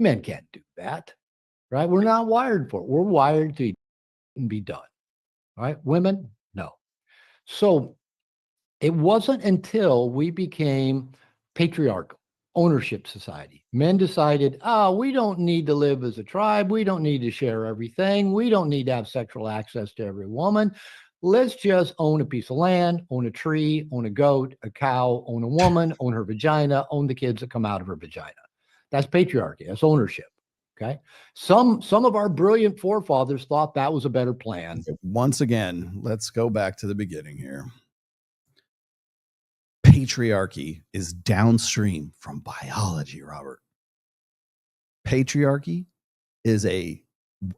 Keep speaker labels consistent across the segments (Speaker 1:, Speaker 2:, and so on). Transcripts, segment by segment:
Speaker 1: Men can't do that, right? We're not wired for it. We're wired to be done, right? Women, no. So it wasn't until we became patriarchal ownership society. Men decided, oh, we don't need to live as a tribe. We don't need to share everything. We don't need to have sexual access to every woman. Let's just own a piece of land, own a tree, own a goat, a cow, own a woman, own her vagina, own the kids that come out of her vagina. That's patriarchy. That's ownership. Okay. Some of our brilliant forefathers thought that was a better plan.
Speaker 2: Once again, let's go back to the beginning here. Patriarchy is downstream from biology, Robert. Patriarchy is a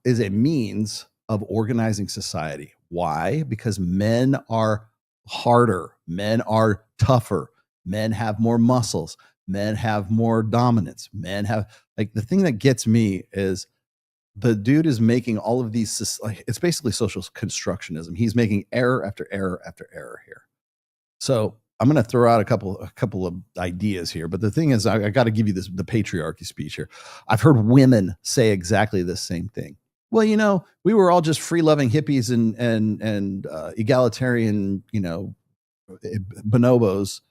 Speaker 2: means of organizing society. Why? Because men are harder, men are tougher, men have more muscles, men have more dominance, men have, like, the thing that gets me is the dude is making all of these, like, it's basically social constructionism. He's making error after error after error here. So I'm going to throw out a couple of ideas here, but the thing is, I got to give you the patriarchy speech here. I've heard women say exactly the same thing. Well, you know, we were all just free-loving hippies and egalitarian, you know, bonobos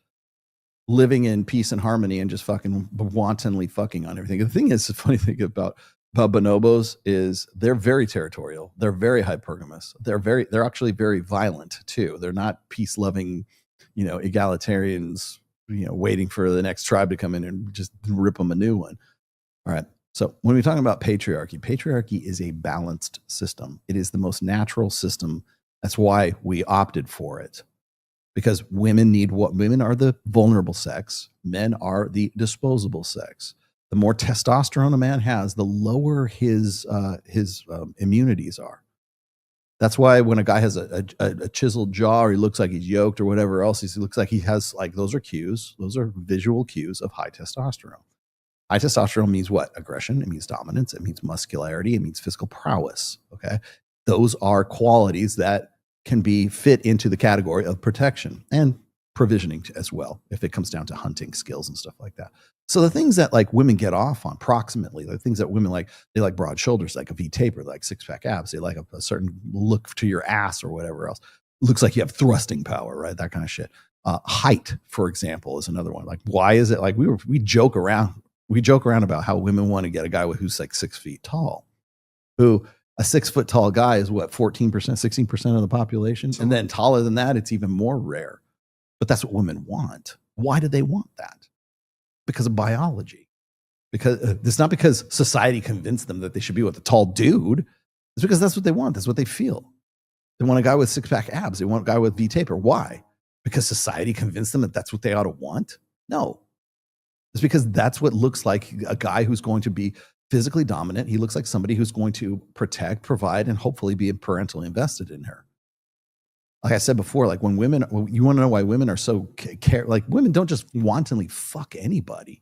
Speaker 2: living in peace and harmony and just fucking wantonly fucking on everything. The thing is, the funny thing about bonobos is they're very territorial. They're very hypergamous. They're actually very violent too. They're not peace-loving, you know, egalitarians, you know, waiting for the next tribe to come in and just rip them a new one. All right. So when we're talking about patriarchy is a balanced system. It is the most natural system. That's why we opted for it, because women need what? Women are the vulnerable sex. Men are the disposable sex. The more testosterone a man has, the lower his immunities are. That's why when a guy has a chiseled jaw, or he looks like he's yoked or whatever else, he looks like he has, like, those are cues. Those are visual cues of high testosterone. High testosterone means what? Aggression. It means dominance. It means muscularity. It means physical prowess. Okay. Those are qualities that can be fit into the category of protection and provisioning as well, if it comes down to hunting skills and stuff like that. So the things that, like, women get off on, proximately, the things that women like, they like broad shoulders, like a V taper, like six-pack abs. They like a certain look to your ass or whatever else. Looks like you have thrusting power, right? That kind of shit. Height, for example, is another one. Like, why is it, like, we joke around about how women want to get a guy who's like 6 feet tall, who a 6 foot tall guy is what, 14%, 16% of the population. And then taller than that, it's even more rare. But that's what women want. Why do they want that? Because of biology. Because it's not because society convinced them that they should be with a tall dude. It's because that's what they want. That's what they feel. They want a guy with six-pack abs. They want a guy with V taper. Why? Because society convinced them that that's what they ought to want? No. It's because that's what looks like a guy who's going to be physically dominant. He looks like somebody who's going to protect, provide, and hopefully be parentally invested in her. Like I said before, like, when women, you want to know why women are so like, women don't just wantonly fuck anybody.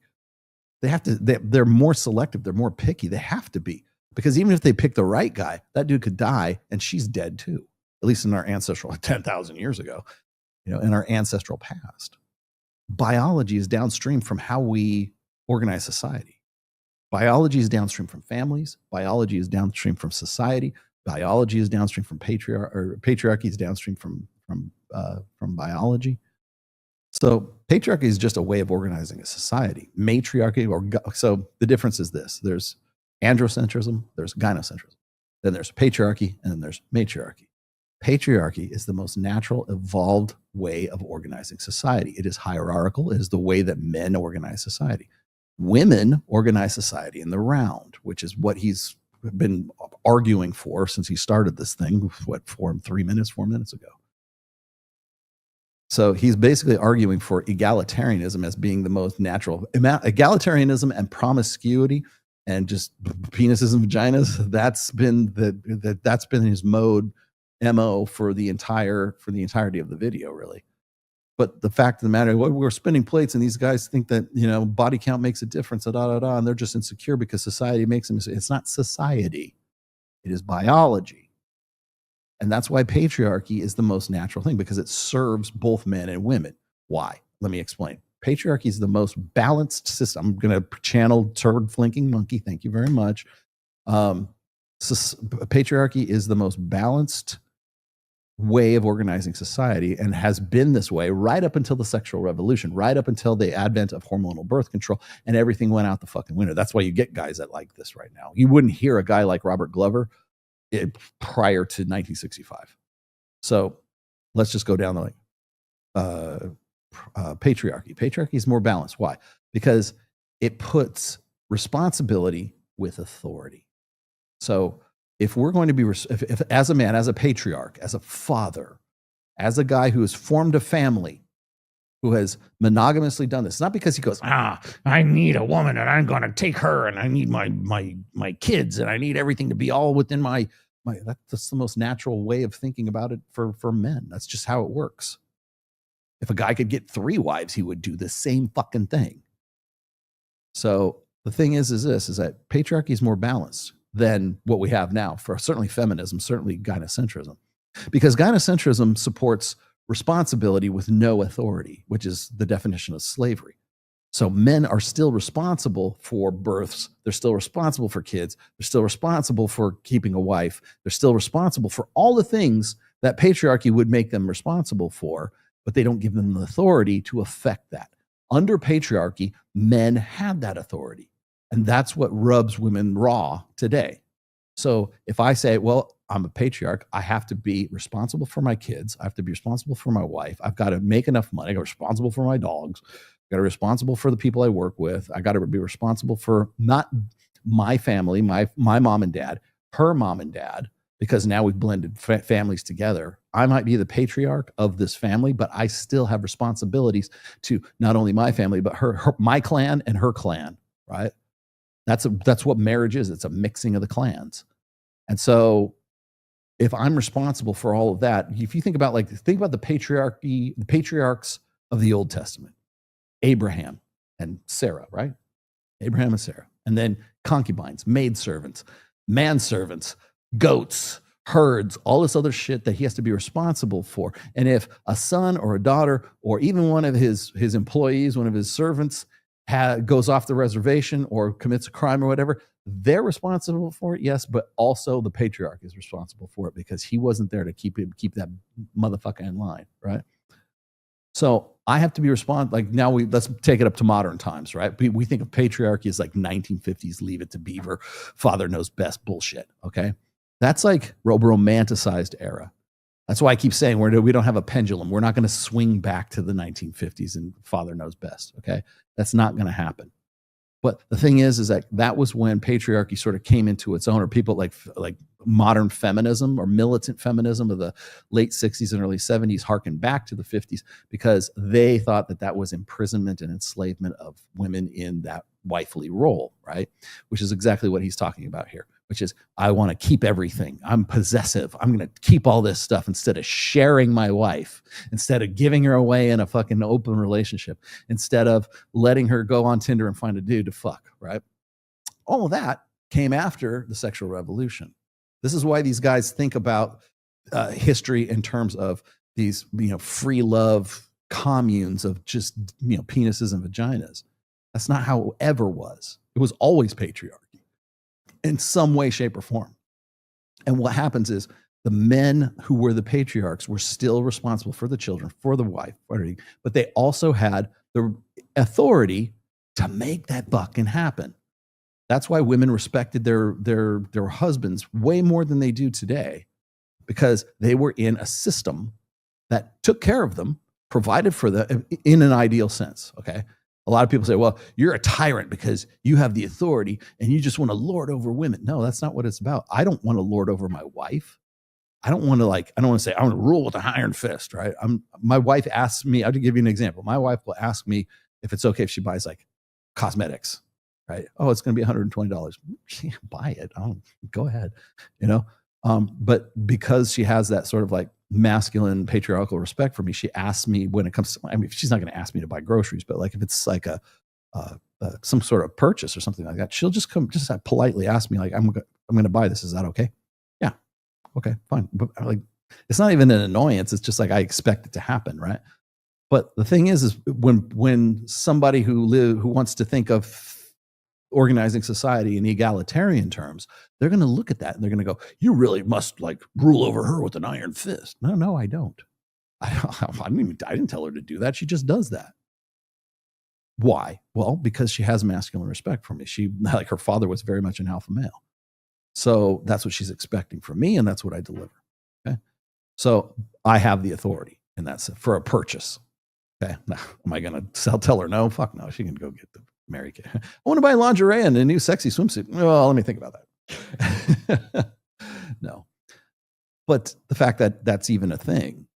Speaker 2: They have to, they're more selective. They're more picky. They have to be, because even if they pick the right guy, that dude could die and she's dead too. At least in our ancestral 10,000 years ago, you know, in our ancestral past. Biology is downstream from how we organize society. Biology is downstream from families. Biology is downstream from society. Biology is downstream from patriarchy is downstream from biology. So patriarchy is just a way of organizing a society. Matriarchy, so the difference is this: there's androcentrism, there's gynocentrism, then there's patriarchy, and then there's matriarchy. Patriarchy is the most natural, evolved way of organizing society. It is hierarchical. It is the way that men organize society. Women organize society in the round, which is what he's been arguing for since he started this thing, 4 minutes ago. So he's basically arguing for egalitarianism as being the most natural. Egalitarianism and promiscuity and just penises and vaginas, that's been his MO for the entirety of the video, really. But the fact of the matter, we're spinning plates, and these guys think that, you know, body count makes a difference, and they're just insecure because society makes them. It's not society; it is biology, and that's why patriarchy is the most natural thing, because it serves both men and women. Why? Let me explain. Patriarchy is the most balanced system. I'm going to channel turd flinking monkey. Thank you very much. Patriarchy is the most balanced way of organizing society and has been this way right up until the sexual revolution, right up until the advent of hormonal birth control, and everything went out the fucking window. That's why you get guys that like this right now. You wouldn't hear a guy like Robert Glover prior to 1965. So let's just go down the patriarchy. Patriarchy is more balanced. Why? Because it puts responsibility with authority. So if we're going to be, if as a man, as a patriarch, as a father, as a guy who has formed a family, who has monogamously done this, not because he goes, I need a woman and I'm going to take her and I need my kids and I need everything to be all within my that's the most natural way of thinking about it for men. That's just how it works. If a guy could get 3 wives, he would do the same fucking thing. So the thing is that patriarchy is more balanced than what we have now for certainly feminism, certainly gynocentrism, because gynocentrism supports responsibility with no authority, which is the definition of slavery. So men are still responsible for births. They're still responsible for kids. They're still responsible for keeping a wife. They're still responsible for all the things that patriarchy would make them responsible for, but they don't give them the authority to affect that. Under patriarchy, men had that authority. And that's what rubs women raw today. So if I say, well, I'm a patriarch, I have to be responsible for my kids. I have to be responsible for my wife. I've got to make enough money. I got to be responsible for my dogs. I got to be responsible for the people I work with. I got to be responsible for not my family, my mom and dad, her mom and dad, because now we've blended families together. I might be the patriarch of this family, but I still have responsibilities to not only my family, but my clan and her clan, right? That's what marriage is. It's a mixing of the clans. And so if I'm responsible for all of that, if you think about the patriarchs of the Old Testament, Abraham and Sarah, right? Abraham and Sarah. And then concubines, maidservants, manservants, goats, herds, all this other shit that he has to be responsible for. And if a son or a daughter or even one of his employees, one of his servants goes off the reservation or commits a crime or whatever, they're responsible for it, yes, but also the patriarch is responsible for it because he wasn't there to keep that motherfucker in line, right? So I have to be responsible. Like now let's take it up to modern times, right? We think of patriarchy as like 1950s Leave It to Beaver, father knows best bullshit, okay? That's like romanticized era. That's why I keep saying we don't have a pendulum. We're not going to swing back to the 1950s and father knows best, okay? That's not going to happen. But the thing is that was when patriarchy sort of came into its own, or people like modern feminism or militant feminism of the late 60s and early 70s harken back to the 50s because they thought that was imprisonment and enslavement of women in that wifely role, right? Which is exactly what he's talking about here, which is I want to keep everything. I'm possessive. I'm going to keep all this stuff instead of sharing my wife, instead of giving her away in a fucking open relationship, instead of letting her go on Tinder and find a dude to fuck, right? All of that came after the sexual revolution. This is why these guys think about history in terms of these, free love communes of just, penises and vaginas. That's not how it ever was. It was always patriarchy in some way, shape, or form. And what happens is the men who were the patriarchs were still responsible for the children, for the wife, but they also had the authority to make that fucking happen. That's why women respected their husbands way more than they do today, because they were in a system that took care of them, provided for them in an ideal sense, okay? A lot of people say, well, you're a tyrant because you have the authority and you just want to lord over women. No, that's not what it's about. I don't want to lord over my wife. I don't want to say, I want to rule with an iron fist, right? My wife asks me, I'll give you an example. My wife will ask me if it's okay if she buys like cosmetics, right? Oh, it's going to be $120. She can't buy it. Go ahead, but because she has that sort of like masculine patriarchal respect for me, she asks me when it comes to, she's not going to ask me to buy groceries, but like if it's like some sort of purchase or something like that, she'll just politely ask me like, I'm going to buy this. Is that okay? Yeah. Okay, fine. But like, it's not even an annoyance. It's just like, I expect it to happen. Right. But the thing is when somebody who wants to think of organizing society in egalitarian terms, they're going to look at that and they're going to go, "You really must like rule over her with an iron fist." No, I don't. I didn't tell her to do that. She just does that. Why? Well, because she has masculine respect for me. She, like her father, was very much an alpha male. So that's what she's expecting from me, and that's what I deliver. Okay. So I have the authority in that sense for a purchase. Okay. Now, am I going to tell her no? Fuck no. She can go get the Mary Kay. I want to buy lingerie and a new sexy swimsuit. Well, let me think about that. No. But the fact that that's even a thing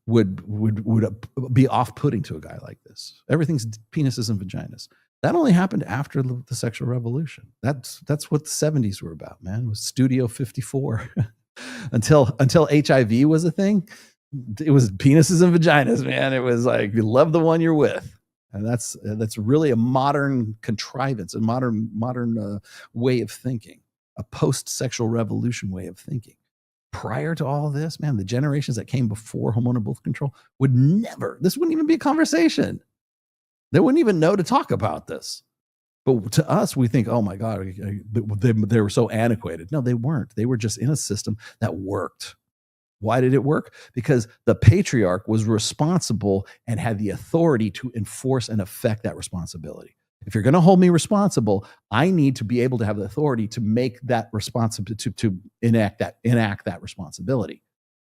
Speaker 2: would be off-putting to a guy like this. Everything's penises and vaginas. That only happened after the sexual revolution. That's what the 70s were about, man. It was Studio 54. until HIV was a thing, it was penises and vaginas, man. It was like, you love the one you're with. And that's really a modern contrivance, a modern way of thinking, a post-sexual revolution way of thinking. Prior to all this, man, the generations that came before hormonal birth control this wouldn't even be a conversation. They wouldn't even know to talk about this. But to us, we think, oh my God, they were so antiquated. No, they weren't. They were just in a system that worked. Why did it work? Because the patriarch was responsible and had the authority to enforce and affect that responsibility. If you're going to hold me responsible, I need to be able to have the authority to make that responsibility, to enact that responsibility.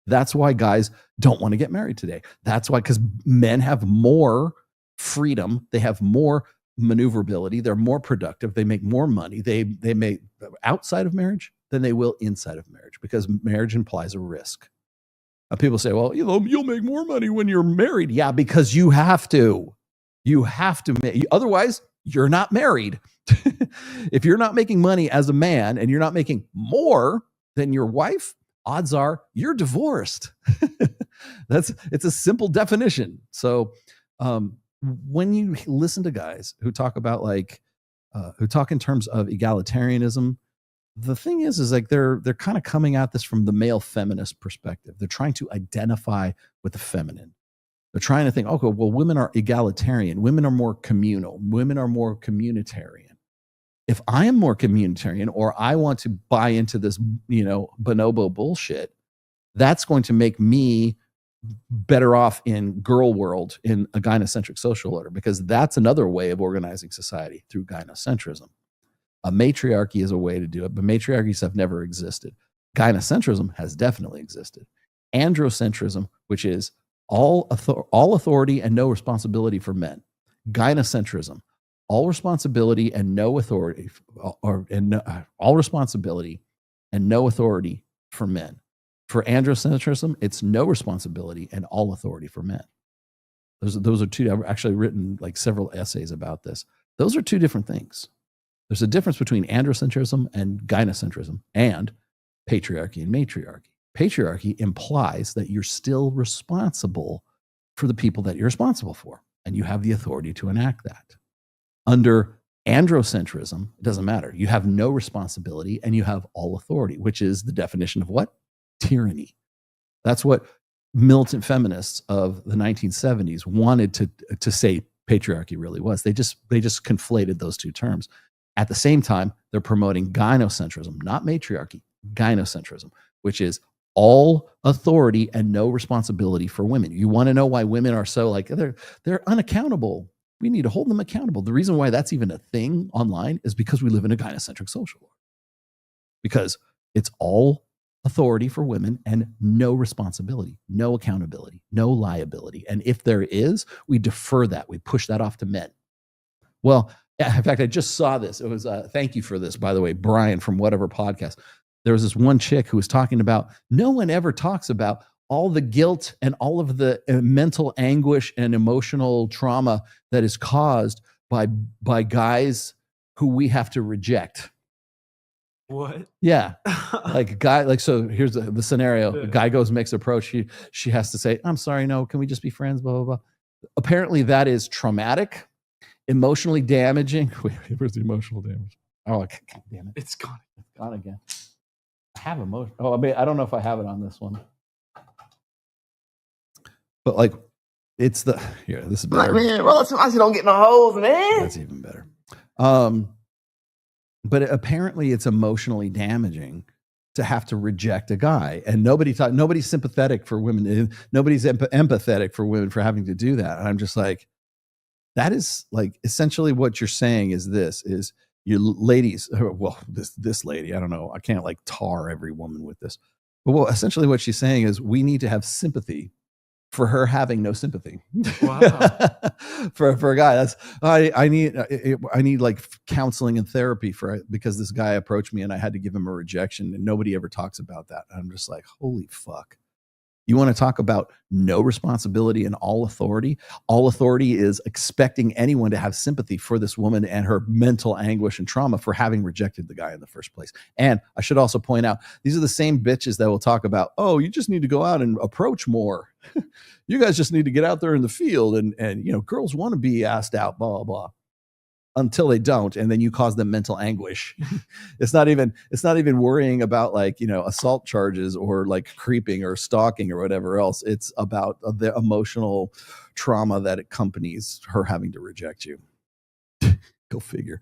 Speaker 2: That's why guys don't want to get married today. That's why, because men have more freedom, they have more maneuverability, they're more productive, they make more money, they make outside of marriage than they will inside of marriage, because marriage implies a risk. People say, well, you'll make more money when you're married. Yeah, because you have to. You have to make, otherwise you're not married. If you're not making money as a man and you're not making more than your wife, odds are you're divorced. It's a simple definition. So when you listen to guys who talk about who talk in terms of egalitarianism, the thing is like they're kind of coming at this from the male feminist perspective. They're trying to identify with the feminine. They're trying to think, okay, well, women are egalitarian. Women are more communal. Women are more communitarian. If I am more communitarian, or I want to buy into this, bonobo bullshit, that's going to make me better off in girl world, in a gynocentric social order, because that's another way of organizing society, through gynocentrism. A matriarchy is a way to do it, but matriarchies have never existed. Gynocentrism has definitely existed. Androcentrism, which is all authority and no responsibility for men. Gynocentrism, all responsibility and no authority, all responsibility and no authority for men. For androcentrism, it's no responsibility and all authority for men. Those are two. I've actually written like several essays about this. Those are two different things. There's a difference between androcentrism and gynocentrism, and patriarchy and matriarchy. Patriarchy implies that you're still responsible for the people that you're responsible for, and you have the authority to enact that. Under androcentrism, it doesn't matter. You have no responsibility and you have all authority, which is the definition of what? Tyranny. That's what militant feminists of the 1970s wanted to say patriarchy really was. They just conflated those two terms. At the same time, they're promoting gynocentrism, not matriarchy, gynocentrism, which is all authority and no responsibility for women. You want to know why women are so they're unaccountable. We need to hold them accountable. The reason why that's even a thing online is because we live in a gynocentric social order. Because it's all authority for women and no responsibility, no accountability, no liability. And if there is, we defer that. We push that off to men. Well, in fact, I just saw this. It was, thank you for this, by the way, Brian from whatever podcast. There was this one chick who was talking about, no one ever talks about all the guilt and all of the mental anguish and emotional trauma that is caused by guys who we have to reject.
Speaker 3: What?
Speaker 2: Yeah. Like a guy, so here's the scenario. A guy goes, makes an approach. She has to say, I'm sorry, no, can we just be friends? Blah, blah, blah. Apparently that is traumatic, emotionally damaging. Wait, where's the emotional damage? Oh, God damn it.
Speaker 3: It's gone.
Speaker 2: It's gone again. I have emotion. Oh, I don't know if I have it on this one. But It's the here. This is
Speaker 4: I'm like,
Speaker 2: better.
Speaker 4: man, roll somebody don't get no hoes, man.
Speaker 2: That's even better. But apparently it's emotionally damaging to have to reject a guy, and nobody's sympathetic for women. Nobody's empathetic for women for having to do that. And I'm just like, that is like essentially what you're saying is you ladies, well, this lady, I don't know, I can't like tar every woman with this, but well, essentially what she's saying is we need to have sympathy for her having no sympathy.
Speaker 3: Wow.
Speaker 2: for a guy. That's I need like counseling and therapy because this guy approached me and I had to give him a rejection, and nobody ever talks about that. I'm just like, holy fuck. You want to talk about no responsibility and all authority? All authority is expecting anyone to have sympathy for this woman and her mental anguish and trauma for having rejected the guy in the first place. And I should also point out, these are the same bitches that will talk about, oh, you just need to go out and approach more. You guys just need to get out there in the field and you know, girls want to be asked out, blah, blah, blah. Until they don't, and then you cause them mental anguish. It's not even worrying about like, you know, assault charges or like creeping or stalking or whatever else. It's about the emotional trauma that accompanies her having to reject you. Go figure.